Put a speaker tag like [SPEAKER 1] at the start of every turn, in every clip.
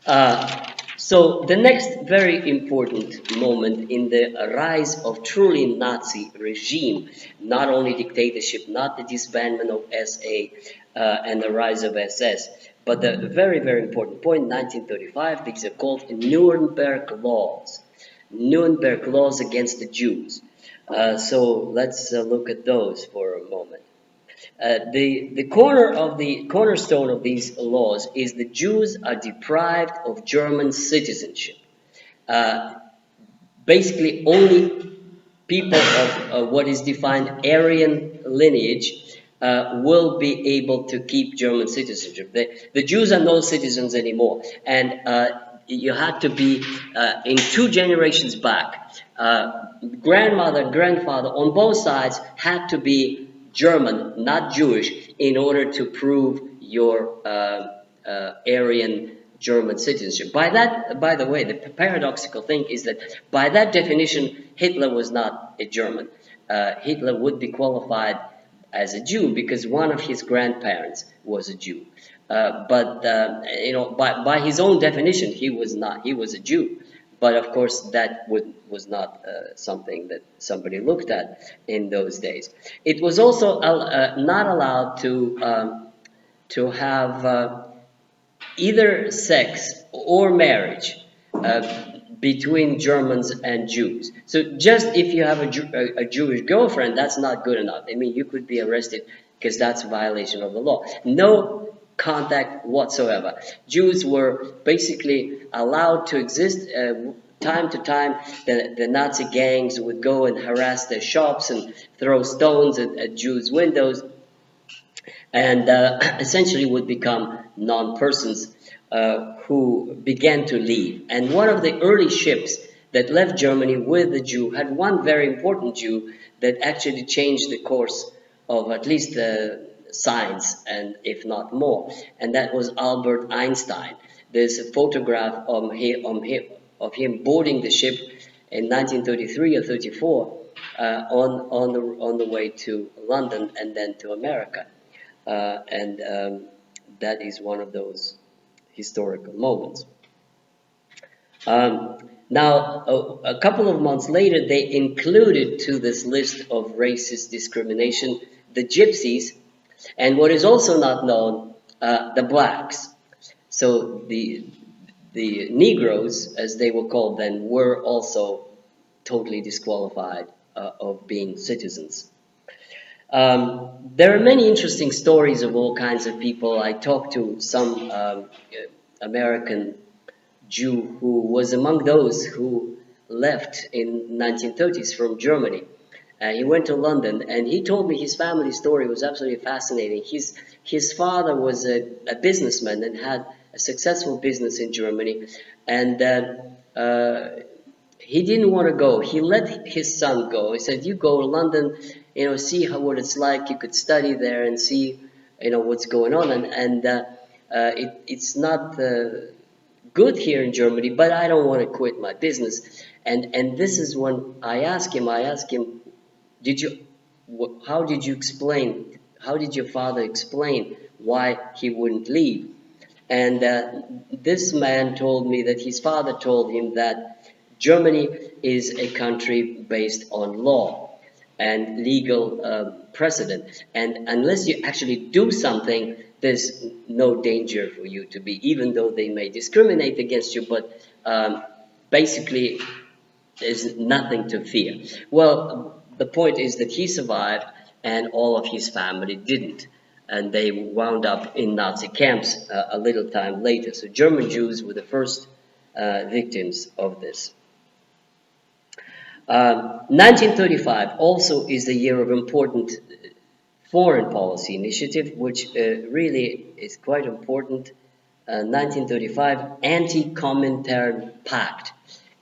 [SPEAKER 1] So the next very important moment in the rise of truly Nazi regime, not only dictatorship, not the disbandment of SA and the rise of SS, but the very, very important point, 1935, these are called Nuremberg Laws. Nuremberg Laws against the Jews. So let's look at those for a moment. The cornerstone of these laws is the Jews are deprived of German citizenship. Uh, Basically, only people of what is defined Aryan lineage will be able to keep German citizenship. The Jews are no citizens anymore, and you had to be in 2 generations back. Grandmother, grandfather on both sides had to be German, not Jewish, in order to prove your Aryan German citizenship. By that, by the way, the paradoxical thing is that by that definition, Hitler was not a German. Hitler would be qualified as a Jew because one of his grandparents was a Jew. But you know, by his own definition, he was not. He was a Jew. But of course, that was not something that somebody looked at in those days. It was also not allowed to have either sex or marriage between Germans and Jews. So just if you have a Jewish girlfriend, that's not good enough. I mean, you could be arrested because that's a violation of the law. No contact whatsoever. Jews were basically allowed to exist. Time to time, the Nazi gangs would go and harass their shops and throw stones at Jews' windows, and essentially would become non-persons who began to leave. And one of the early ships that left Germany with the Jew had one very important Jew that actually changed the course of at least science, and if not more, and that was Albert Einstein. There's a photograph of him boarding the ship in 1933 or 34 on the way to London and then to America. And that is one of those historical moments. Now, a couple of months later, they included to this list of racist discrimination the gypsies, and what is also not known, the blacks. So the Negroes, as they were called then, were also totally disqualified of being citizens. There are many interesting stories of all kinds of people. I talked to some American Jew who was among those who left in 1930s from Germany. He went to London, and he told me his family story was absolutely fascinating. His father was a businessman and had a successful business in Germany, and he didn't want to go. He let his son go. He said, "You go to London, you know, see what it's like. You could study there and see, you know, what's going on. And it's not good here in Germany, but I don't want to quit my business." And this is when I asked him, how did you explain? How did your father explain why he wouldn't leave? And this man told me that his father told him that Germany is a country based on law and legal precedent. And unless you actually do something, there's no danger for you to be, even though they may discriminate against you, but basically there's nothing to fear. Well, the point is that he survived and all of his family didn't. And they wound up in Nazi camps a little time later. So German Jews were the first victims of this. 1935 also is the year of important foreign policy initiative, which really is quite important. 1935, Anti-Comintern Pact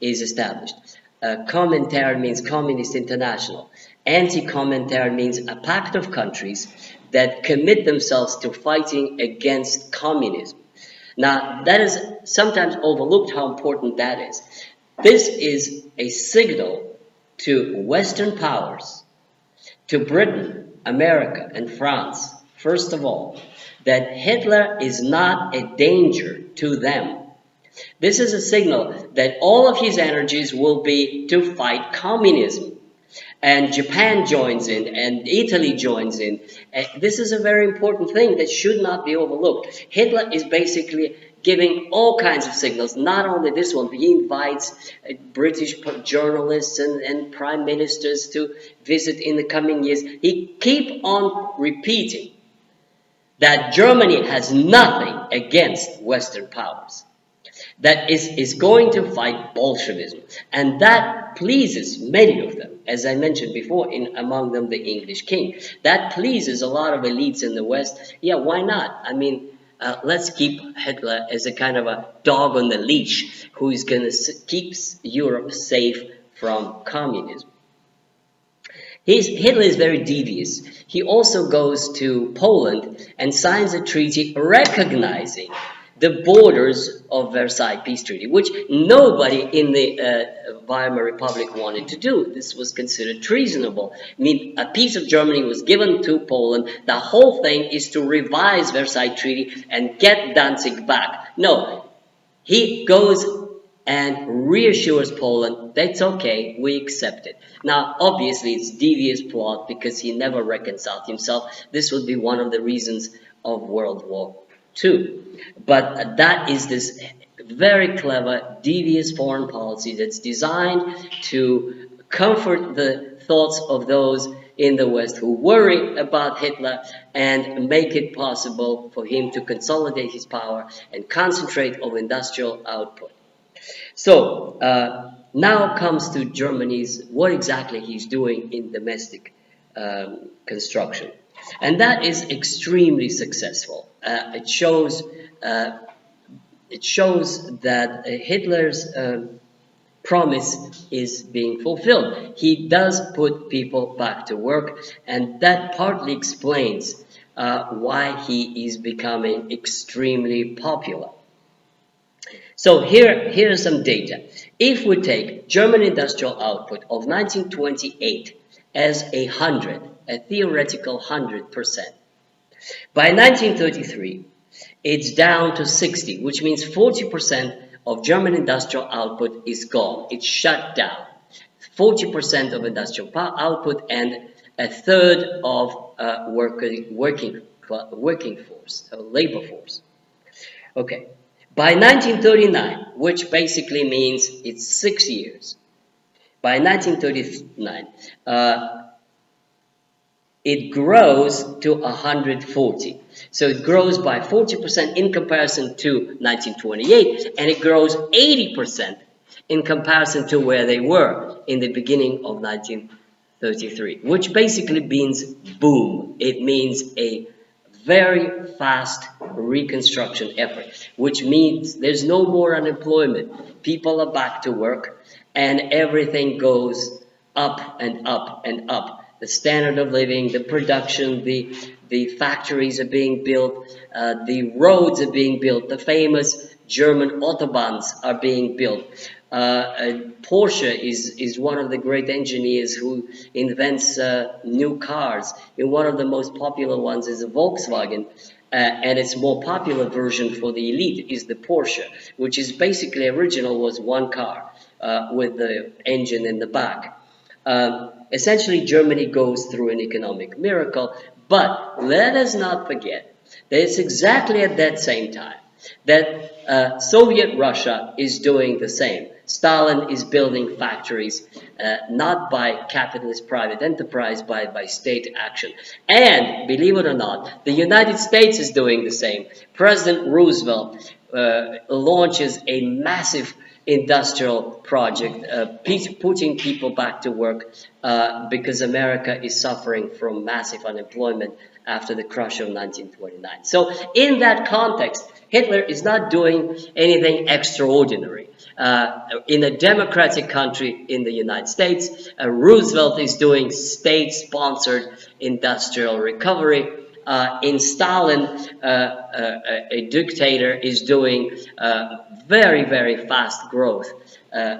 [SPEAKER 1] is established. Comintern means Communist International. Anti-Comintern means a pact of countries that commit themselves to fighting against communism. Now, that is sometimes overlooked how important that is. This is a signal to Western powers, to Britain, America, and France, first of all, that Hitler is not a danger to them. This is a signal that all of his energies will be to fight communism. And Japan joins in, and Italy joins in. This is a very important thing that should not be overlooked. Hitler is basically giving all kinds of signals, not only this one. He invites British journalists and prime ministers to visit in the coming years. He keep on repeating that Germany has nothing against Western powers, that is going to fight Bolshevism. And that pleases many of them, as I mentioned before, among them the English king. That pleases a lot of elites in the West. Yeah, why not? I mean, let's keep Hitler as a kind of a dog on the leash who is going to keep Europe safe from communism. Hitler is very devious. He also goes to Poland and signs a treaty recognizing the borders of Versailles Peace Treaty, which nobody in the Weimar Republic wanted to do. This was considered treasonable. I mean, a piece of Germany was given to Poland. The whole thing is to revise Versailles Treaty and get Danzig back. No, he goes and reassures Poland, that's okay, we accept it. Now, obviously, it's devious plot because he never reconciled himself. This would be one of the reasons of World War II. But that is this very clever, devious foreign policy that's designed to comfort the thoughts of those in the West who worry about Hitler and make it possible for him to consolidate his power and concentrate on industrial output. So now comes to Germany's, what exactly he's doing in domestic construction. And that is extremely successful. It shows that Hitler's promise is being fulfilled. He does put people back to work, and that partly explains why he is becoming extremely popular. So here are some data. If we take German industrial output of 1928 as a theoretical 100%, by 1933, it's down to 60, which means 40% of German industrial output is gone. It's shut down. 40% of industrial output and a third of working force, labor force. Okay. By 1939, which basically means it's 6 years, by 1939, it grows to 140. So it grows by 40% in comparison to 1928, and it grows 80% in comparison to where they were in the beginning of 1933, which basically means boom. It means a very fast reconstruction effort, which means there's no more unemployment. People are back to work, and everything goes up and up and up. The standard of living, the production, the factories are being built, the roads are being built, the famous German autobahns are being built. Porsche is one of the great engineers who invents new cars. And one of the most popular ones is a Volkswagen. And its more popular version for the elite is the Porsche, which is basically original was one car with the engine in the back. Essentially, Germany goes through an economic miracle, but let us not forget that it's exactly at that same time that Soviet Russia is doing the same. Stalin is building factories, not by capitalist private enterprise, by state action. And, believe it or not, the United States is doing the same. President Roosevelt launches a massive industrial project, putting people back to work because America is suffering from massive unemployment after the crash of 1929. So in that context, Hitler is not doing anything extraordinary. In a democratic country in the United States, Roosevelt is doing state-sponsored industrial recovery. In Stalin, a dictator is doing very, very fast growth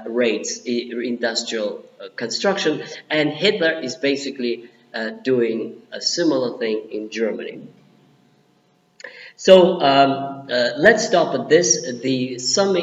[SPEAKER 1] rates in industrial construction, and Hitler is basically doing a similar thing in Germany. So let's stop at this. To sum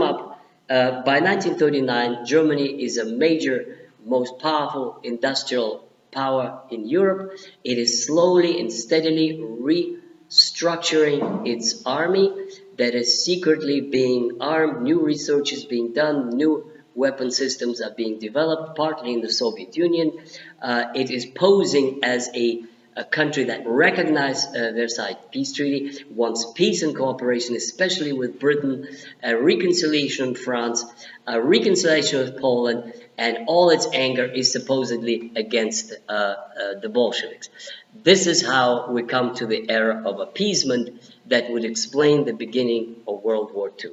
[SPEAKER 1] up, by 1939, Germany is a major, most powerful industrial power in Europe. It is slowly and steadily restructuring its army that is secretly being armed. New research is being done. New weapon systems are being developed, partly in the Soviet Union. It is posing as a country that recognized Versailles Peace Treaty, wants peace and cooperation, especially with Britain, a reconciliation with France, a reconciliation with Poland, and all its anger is supposedly against the Bolsheviks. This is how we come to the era of appeasement that would explain the beginning of World War II.